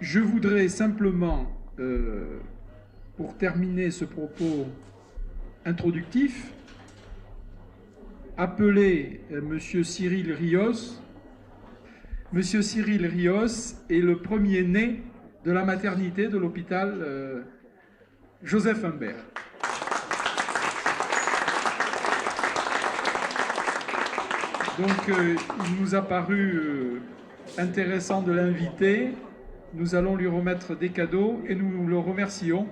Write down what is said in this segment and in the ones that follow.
Je voudrais simplement, pour terminer ce propos introductif, appeler Monsieur Cyril Rios. Monsieur Cyril Rios est le premier-né de la maternité de l'hôpital Joseph Humbert. Donc il nous a paru intéressant de l'inviter. Nous allons lui remettre des cadeaux et nous le remercions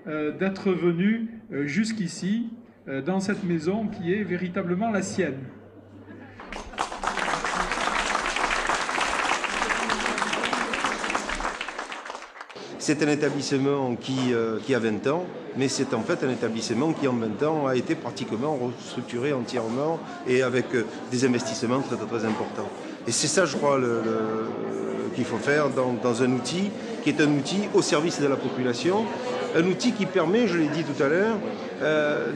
d'être venu jusqu'ici, dans cette maison qui est véritablement la sienne. C'est un établissement qui a 20 ans, mais c'est en fait un établissement qui en 20 ans a été pratiquement restructuré entièrement et avec des investissements très, très importants. Et c'est ça, je crois, qu'il faut faire dans un outil qui est un outil au service de la population, un outil qui permet, je l'ai dit tout à l'heure,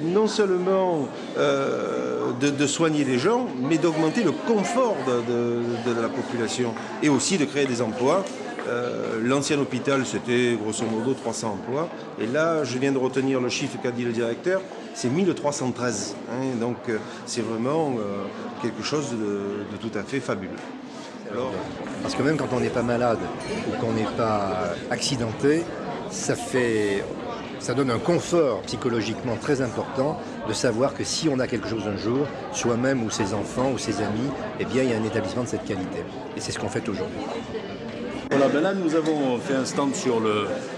non seulement de soigner les gens, mais d'augmenter le confort de la population et aussi de créer des emplois. L'ancien hôpital, c'était grosso modo 300 emplois. Et là, je viens de retenir le chiffre qu'a dit le directeur, c'est 1313. Hein, donc, c'est vraiment quelque chose de tout à fait fabuleux. Alors, parce que même quand on n'est pas malade ou qu'on n'est pas accidenté, ça donne un confort psychologiquement très important de savoir que si on a quelque chose un jour, soi-même ou ses enfants ou ses amis, eh bien, il y a un établissement de cette qualité. Et c'est ce qu'on fait aujourd'hui. Voilà, ben là nous avons fait un stand sur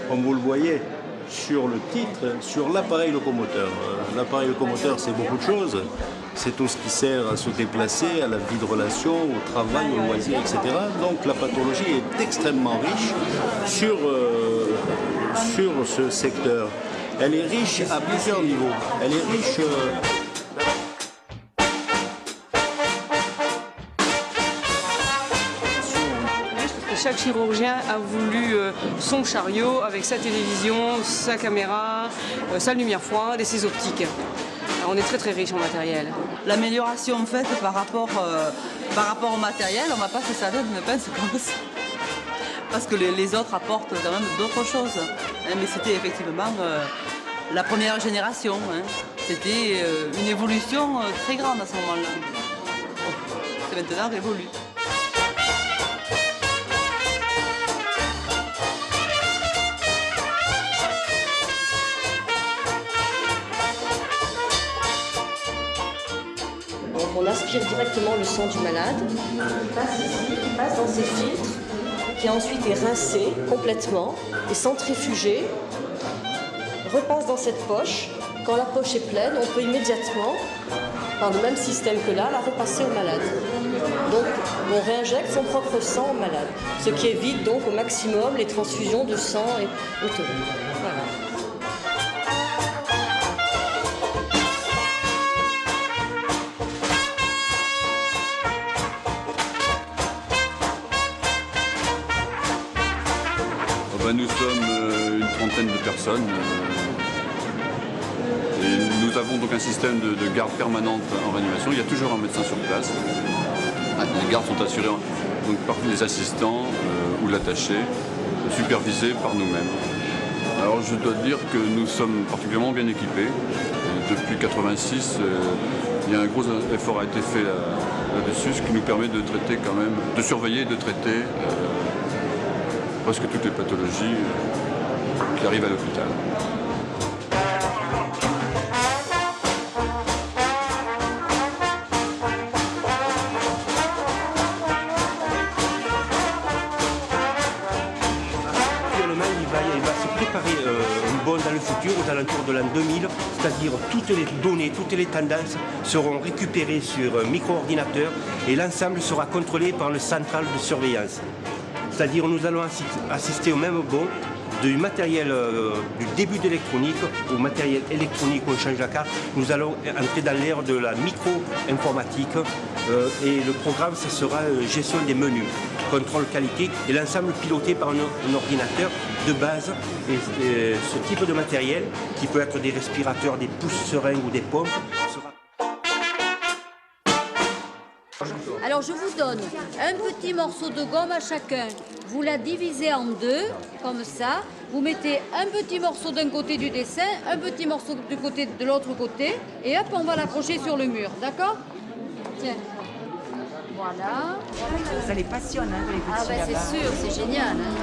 comme vous le voyez, sur le titre, sur l'appareil locomoteur. L'appareil locomoteur, c'est beaucoup de choses. C'est tout ce qui sert à se déplacer, à la vie de relation, au travail, au loisir, etc. Donc la pathologie est extrêmement riche sur ce secteur. Elle est riche à plusieurs niveaux. Elle est riche... Chaque chirurgien a voulu son chariot avec sa télévision, sa caméra, sa lumière froide et ses optiques. Alors on est très très riche en matériel. L'amélioration en fait par rapport au matériel, on ne va pas se servir d'une pince comme ça. Parce que les autres apportent quand même d'autres choses. Mais c'était effectivement la première génération. C'était une évolution très grande à ce moment-là. C'est maintenant révolu. On aspire directement le sang du malade, il passe dans ces filtres, qui ensuite est rincé complètement et centrifugé, repasse dans cette poche. Quand la poche est pleine, on peut immédiatement, par le même système que là, la repasser au malade. Donc on réinjecte son propre sang au malade, ce qui évite donc au maximum les transfusions de sang autour. Voilà. Nous sommes une trentaine de personnes et nous avons donc un système de garde permanente en réanimation. Il y a toujours un médecin sur place. Les gardes sont assurés donc, par les assistants ou l'attaché, supervisés par nous-mêmes. Alors je dois dire que nous sommes particulièrement bien équipés. Et depuis 1986, il y a un gros effort a été fait là-dessus, ce qui nous permet de traiter quand même, de surveiller et de traiter presque toutes les pathologies qui arrivent à l'hôpital. Actuellement, il va se préparer une bonne dans le futur, aux alentours de l'an 2000, c'est-à-dire toutes les données, toutes les tendances seront récupérées sur un micro-ordinateur et l'ensemble sera contrôlé par le central de surveillance. C'est-à-dire nous allons assister au même bond du matériel du début d'électronique au matériel électronique où on change la carte. Nous allons entrer dans l'ère de la micro-informatique et le programme, ce sera gestion des menus, contrôle qualité et l'ensemble piloté par un ordinateur de base. Et ce type de matériel, qui peut être des respirateurs, des pousse-seringues ou des pompes, sera... Alors Alors je vous donne un petit morceau de gomme à chacun. Vous la divisez en deux, comme ça. Vous mettez un petit morceau d'un côté du dessin, un petit morceau de l'autre côté, et hop, on va l'accrocher sur le mur, d'accord? Tiens. Voilà. Ça les passionne, hein, les petits. Ah ben c'est sûr, c'est génial. Hein.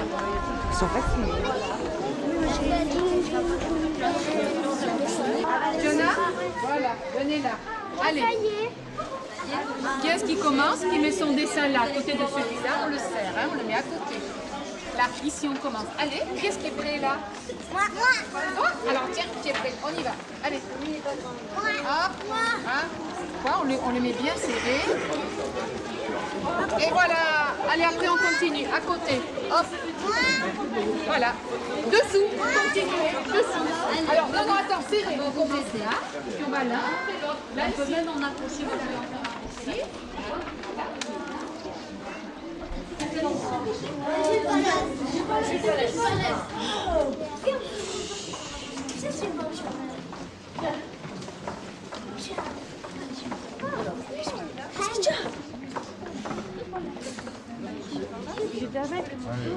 Ils sont fascinés. Jonah, voilà, venez là. Allez. Qui est-ce qui commence, qui met son dessin là, à côté de celui-là? On le serre, hein, on le met à côté. Là, ici, on commence. Allez, qui est-ce qui est prêt là? Moi. Alors, tiens, tu es prêt, on y va. Allez. Hop. Hein. On le met bien serré. Et voilà. Allez, après, on continue. À côté. Hop. Voilà. Dessous. Continuez. Dessous. Alors, non, attends, serré. On commence là. Puis on va là. Là, on peut même en accrocher ici.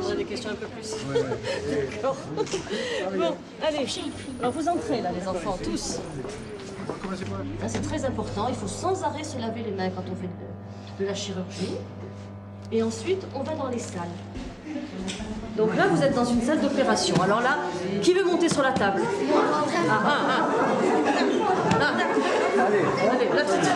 On a des questions un peu plus. D'accord. Bon, allez. Alors vous entrez là, les enfants, tous. C'est très important. Il faut sans arrêt se laver les mains quand on fait de la chirurgie. Et ensuite, on va dans les salles. Donc là, vous êtes dans une salle d'opération. Alors là, qui veut monter sur la table? Allez, la petite.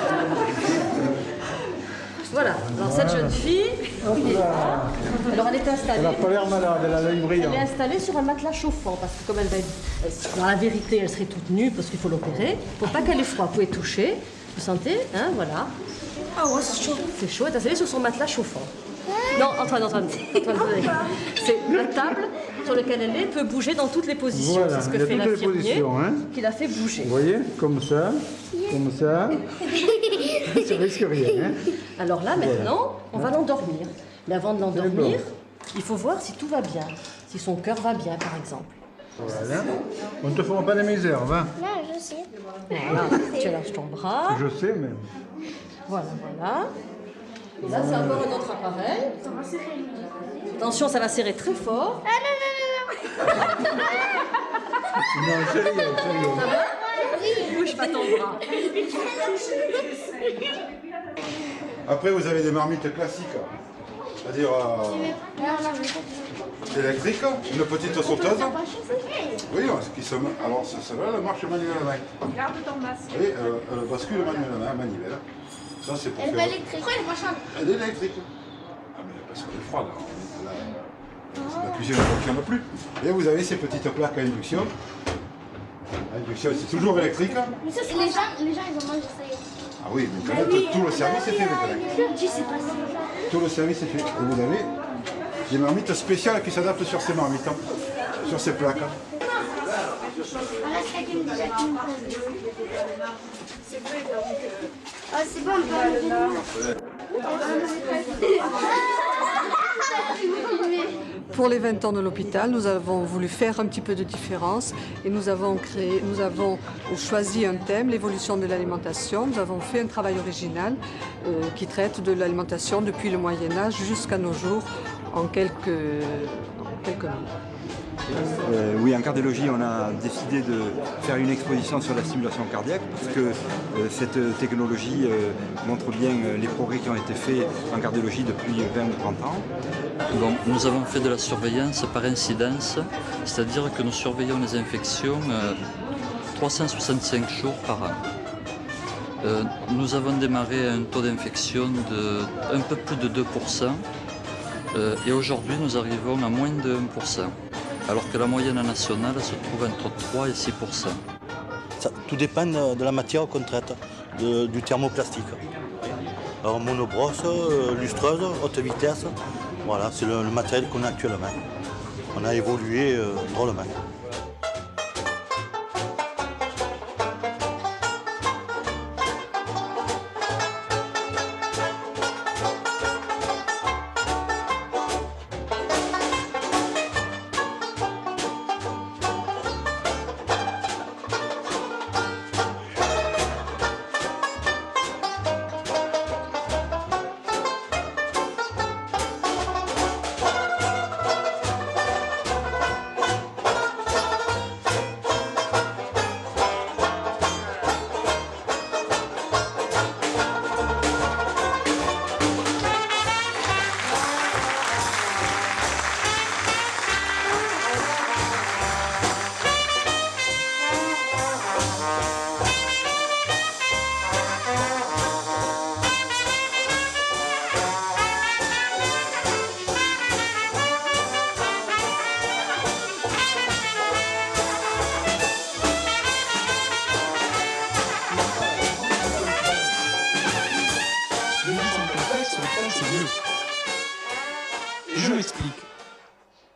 Voilà. Alors cette jeune fille, alors elle est installée. Elle n'a pas l'air malade, elle a l'œil brillant. Elle est installée sur un matelas chauffant parce que comme elle va être, dans la vérité, elle serait toute nue parce qu'il faut l'opérer. Il ne faut pas qu'elle ait froid. Vous pouvez toucher. Vous sentez, hein, voilà. Ah ouais, c'est chaud. C'est chaud. Elle est installée sur son matelas chauffant. Non, Antoine. C'est la table sur laquelle elle est peut bouger dans toutes les positions. Voilà, c'est ce que fait l'infirmier qui la fait bouger. Vous voyez, comme ça. Ça risque rien. Hein. Alors là, maintenant, on va l'endormir. Mais avant de l'endormir, il faut voir si tout va bien. Si son cœur va bien, par exemple. Voilà. On ne te fera pas de misère, va. Non, je sais. Voilà, tu lâches ton bras. Je sais même. Voilà. Et là, c'est encore un autre appareil. Attention, ça va serrer très fort. Non, c'est rien. Ça va? Bouge pas ton bras. Après, vous avez des marmites classiques, c'est-à-dire électriques, une petite sauteuse. Oui, alors celle-là, elle marche manuellement. Garde ton masque. Oui, elle bascule manuellement, manivelle. Ça, c'est pour Elle faire... est pas électrique. Pourquoi elle est pas chaude? Elle est électrique. Ah, mais parce qu'elle est froide. La cuisine ne fonctionne plus. Et vous avez ces petites plaques à induction. Induction, c'est toujours électrique. Mais ça, c'est les gens, ils ont mangé ça hier. Ah oui, mais quand même, tout le service est fait maintenant. Tout le service est fait. Et vous avez des marmites spéciales qui s'adaptent sur ces marmites, sur ces plaques. C'est bon, on peut Pour les 20 ans de l'hôpital, nous avons voulu faire un petit peu de différence et nous avons choisi un thème, l'évolution de l'alimentation. Nous avons fait un travail original qui traite de l'alimentation depuis le Moyen-Âge jusqu'à nos jours en quelques mots. Oui, en cardiologie, on a décidé de faire une exposition sur la stimulation cardiaque parce que cette technologie montre bien les progrès qui ont été faits en cardiologie depuis 20 ou 30 ans. Bon, nous avons fait de la surveillance par incidence, c'est-à-dire que nous surveillons les infections 365 jours par an. Nous avons démarré un taux d'infection de un peu plus de 2%. Et aujourd'hui, nous arrivons à moins de 1%, alors que la moyenne nationale se trouve entre 3 et 6%. Tout dépend de la matière qu'on traite, du thermoplastique. Alors monobrosse, lustreuse, haute vitesse, voilà, c'est le matériel qu'on a actuellement. On a évolué drôlement.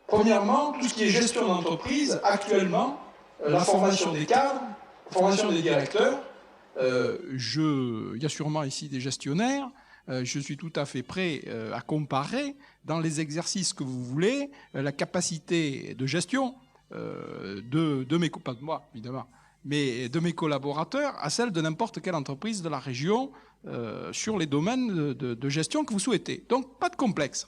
Premièrement, tout ce qui est gestion d'entreprise, actuellement, la formation des cadres, la formation des directeurs, il y a sûrement ici des gestionnaires, je suis tout à fait prêt à comparer dans les exercices que vous voulez la capacité de gestion de mes, pas de moi évidemment, mais de mes collaborateurs à celle de n'importe quelle entreprise de la région sur les domaines de gestion que vous souhaitez. Donc pas de complexe.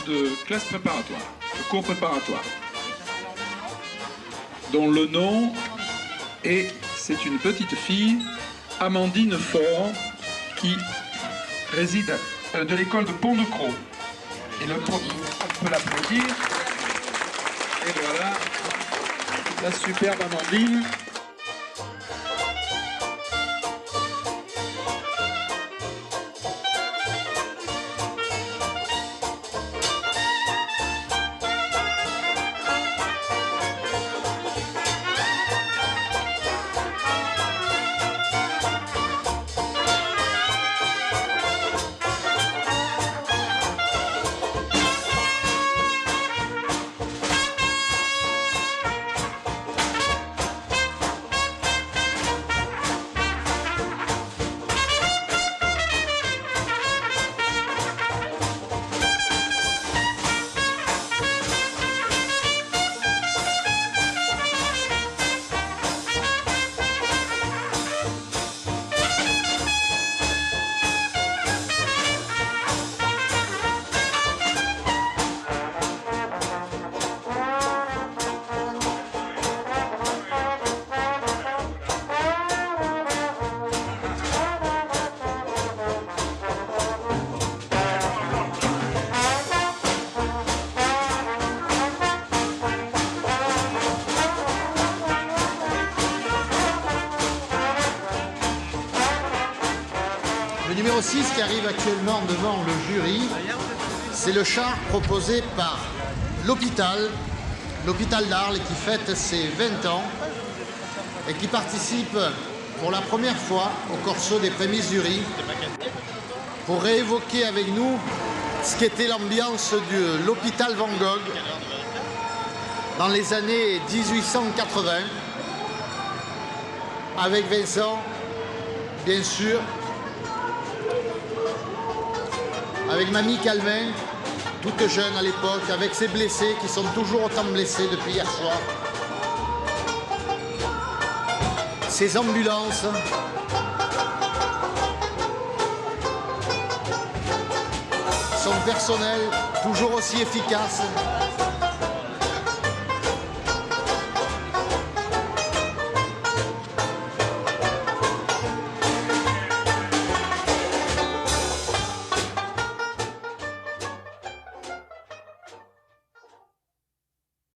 De classe préparatoire, de cours préparatoire, dont le nom est, c'est une petite fille, Amandine Faure, qui réside de l'école de Pont-de-Croix. Et on peut l'applaudir. Et voilà, la superbe Amandine. Le numéro 6 qui arrive actuellement devant le jury, c'est le char proposé par l'hôpital d'Arles qui fête ses 20 ans et qui participe pour la première fois au Corso des prémices du riz pour réévoquer avec nous ce qu'était l'ambiance de l'hôpital Van Gogh dans les années 1880 avec Vincent, bien sûr, avec Mamie Calvin, toute jeune à l'époque, avec ses blessés qui sont toujours autant blessés depuis hier soir. Ces ambulances, son personnel toujours aussi efficace.